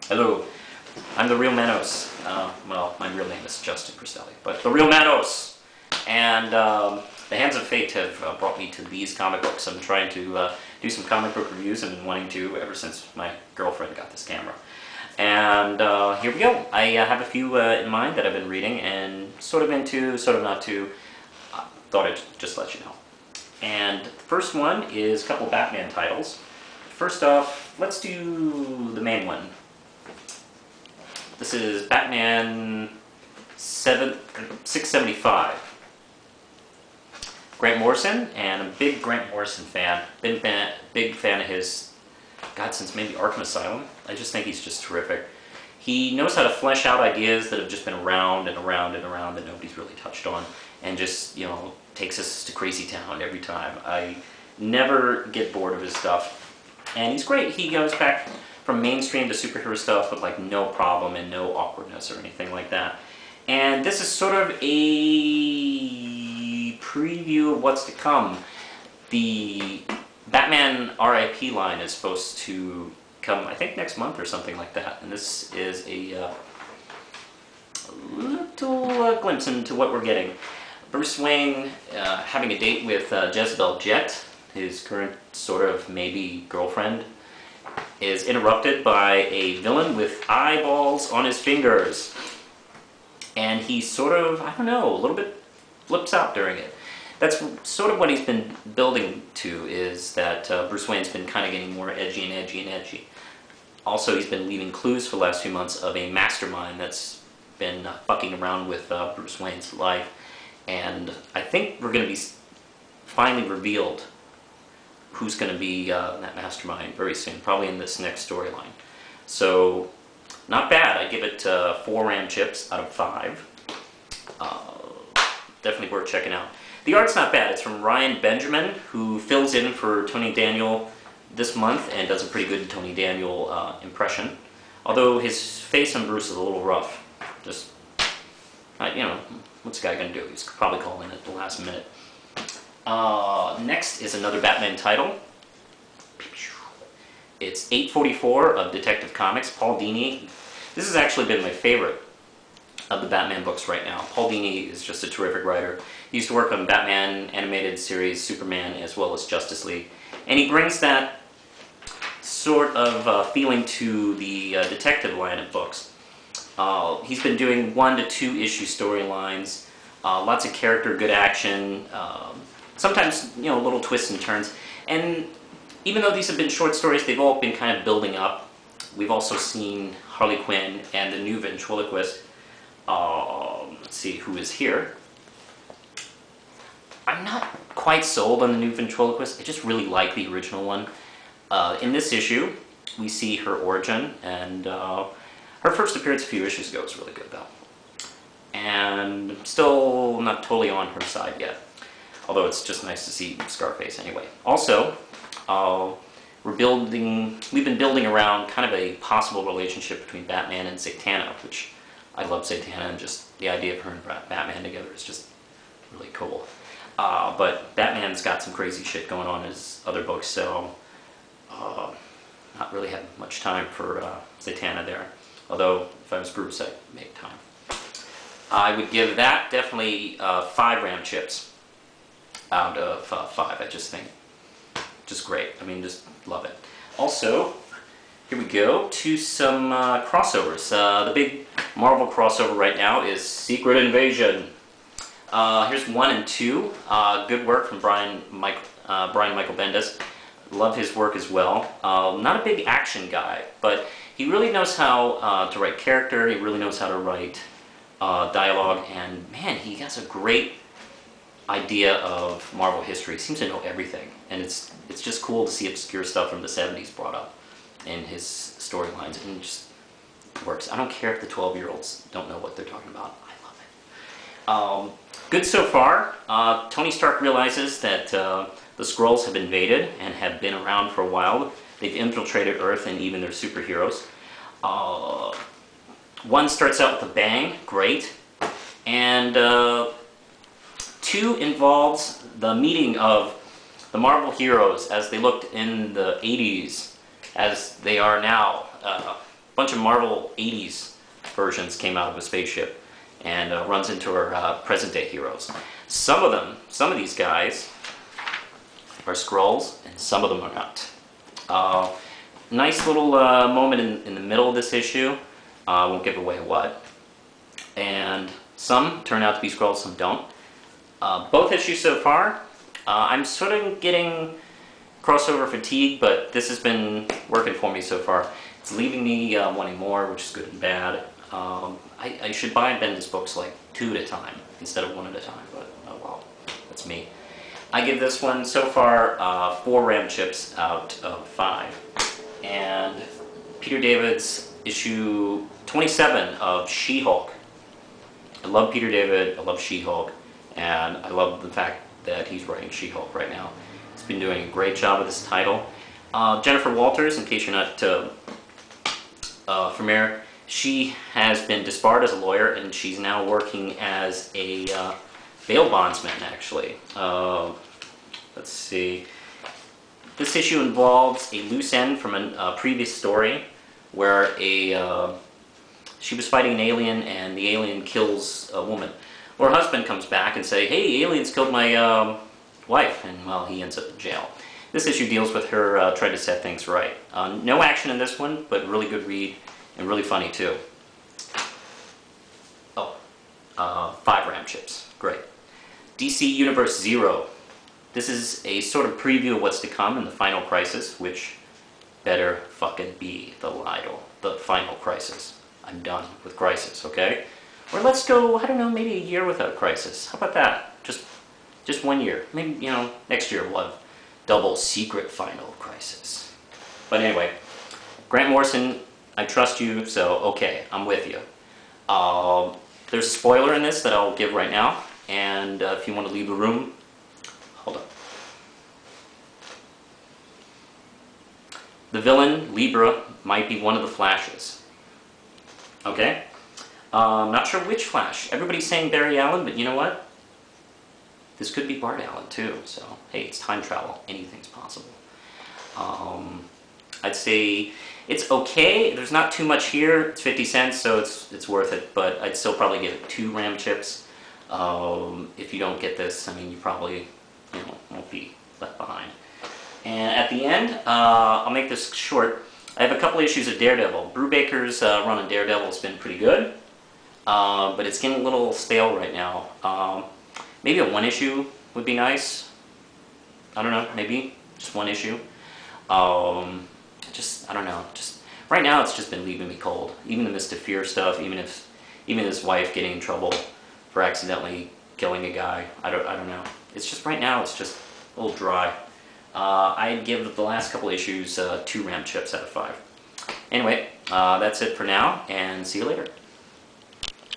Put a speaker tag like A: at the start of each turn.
A: Hello, I'm the real Manos. Well, my real name is Justin Cristelli, but the real Manos. And the Hands of Fate have brought me to these comic books. I'm trying to do some comic book reviews. I've been wanting to ever since my girlfriend got this camera. And here we go. I have a few in mind that I've been reading and sort of into, sort of not to. Thought I'd just let you know. And the first one is a couple Batman titles. First off, let's do the main one. This is Batman 675. Grant Morrison, and I'm a big Grant Morrison fan. Big fan of his, God, since maybe Arkham Asylum. I just think he's just terrific. He knows how to flesh out ideas that have just been around and around and around that nobody's really touched on, and just, you know, takes us to crazy town every time. I never get bored of his stuff. And he's great. He goes back from mainstream to superhero stuff with like no problem and no awkwardness or anything like that. And this is sort of a preview of what's to come. The Batman RIP line is supposed to come, I think, next month or something like that. And this is a little glimpse into what we're getting. Bruce Wayne having a date with Jezebel Jet, his current sort of maybe girlfriend, is interrupted by a villain with eyeballs on his fingers. And he sort of, I don't know, a little bit flips out during it. That's sort of what he's been building to, is that Bruce Wayne's been kind of getting more edgy and edgy and edgy. Also, he's been leaving clues for the last few months of a mastermind that's been fucking around with Bruce Wayne's life. And I think we're going to be finally revealed who's going to be that mastermind very soon, probably in this next storyline. So, not bad. I give it 4 RAM chips out of 5. Definitely worth checking out. The art's not bad. It's from Ryan Benjamin, who fills in for Tony Daniel this month and does a pretty good Tony Daniel impression. Although his face on Bruce is a little rough. Just, you know, what's the guy going to do? He's probably calling it at the last minute. Next is another Batman title. It's 844 of Detective Comics. Paul Dini. This has actually been my favorite of the Batman books right now. Paul Dini is just a terrific writer. He used to work on Batman animated series, Superman, as well as Justice League. And he brings that sort of feeling to the detective line of books. He's been doing 1 to 2 issue storylines, lots of character, good action, sometimes, you know, little twists and turns. And even though these have been short stories, they've all been kind of building up. We've also seen Harley Quinn and the new ventriloquist. Let's see who is here. I'm not quite sold on the new ventriloquist. I just really like the original one. In this issue, we see her origin, and her first appearance a few issues ago was really good, though. And I'm still not totally on her side yet. Although it's just nice to see Scarface anyway. Also, we've been building around kind of a possible relationship between Batman and Zatanna, which I love Zatanna, and just the idea of her and Batman together is just really cool. But Batman's got some crazy shit going on in his other books, so not really have much time for Zatanna there. Although, if I was Bruce, I'd make time. I would give that definitely 5 RAM chips out of 5. I just think, just great. I mean, just love it. Also, here we go to some crossovers. The big Marvel crossover right now is Secret Invasion. Here's 1 and 2. Good work from Brian Michael Bendis. Love his work as well. Not a big action guy, but he really knows how to write character. He really knows how to write dialogue, and man, he has a great idea of Marvel history. He seems to know everything, and it's just cool to see obscure stuff from the 70s brought up in his storylines, and it just works. I don't care if the 12-year-olds don't know what they're talking about. I love it. Good so far. Tony Stark realizes that the Skrulls have invaded and have been around for a while. They've infiltrated Earth and even their superheroes. 1 starts out with a bang, great. And 2 involves the meeting of the Marvel heroes as they looked in the 80s, as they are now. bunch of Marvel 80s versions came out of a spaceship and runs into our present-day heroes. Some of these guys are Skrulls, and some of them are not. Nice little moment in the middle of this issue. I won't give away what. And some turn out to be Skrulls, some don't. Both issues so far, I'm sort of getting crossover fatigue, but this has been working for me so far. It's leaving me wanting more, which is good and bad. I should buy and Bendis books like 2 at a time instead of 1 at a time, but oh well, that's me. I give this one so far 4 Ram chips out of 5. And Peter David's issue 27 of She-Hulk. I love Peter David, I love She-Hulk, and I love the fact that he's writing She-Hulk right now. He's been doing a great job with this title. Jennifer Walters, in case you're not familiar, she has been disbarred as a lawyer, and she's now working as a bail bondsman, actually. Let's see. This issue involves a loose end from a previous story where she was fighting an alien, and the alien kills a woman. Well, her husband comes back and say, "Hey, aliens killed my wife," and well, he ends up in jail. This issue deals with her trying to set things right. No action in this one, but really good read and really funny too. Oh, 5 Ram chips, great. DC Universe 0. This is a sort of preview of what's to come in the Final Crisis, which better fucking be the Final Crisis. I'm done with Crisis, okay? Or let's go, I don't know, maybe a year without Crisis. How about that? Just 1 year. Maybe, you know, next year we'll have double secret Final Crisis. But anyway, Grant Morrison, I trust you, so okay, I'm with you. There's a spoiler in this that I'll give right now, and if you want to leave the room, hold on. The villain, Libra, might be one of the Flashes. Okay? Not sure which Flash. Everybody's saying Barry Allen, but you know what? This could be Bart Allen too, so hey, it's time travel. Anything's possible. I'd say it's okay. There's not too much here. It's 50 cents, so it's worth it, but I'd still probably give it 2 Ram chips. If you don't get this, I mean, you probably, you know, won't be left behind. And at the end, I'll make this short. I have a couple issues of Daredevil. Brubaker's run on Daredevil has been pretty good, but it's getting a little stale right now. Maybe a 1 issue would be nice. I don't know, maybe just 1 issue. I don't know. Just right now, it's just been leaving me cold. Even the Mr. Fear stuff, even his wife getting in trouble for accidentally killing a guy. I don't know. It's just right now, it's just a little dry. I'd give the last couple issues 2 Ram chips out of 5. Anyway, that's it for now, and see you later.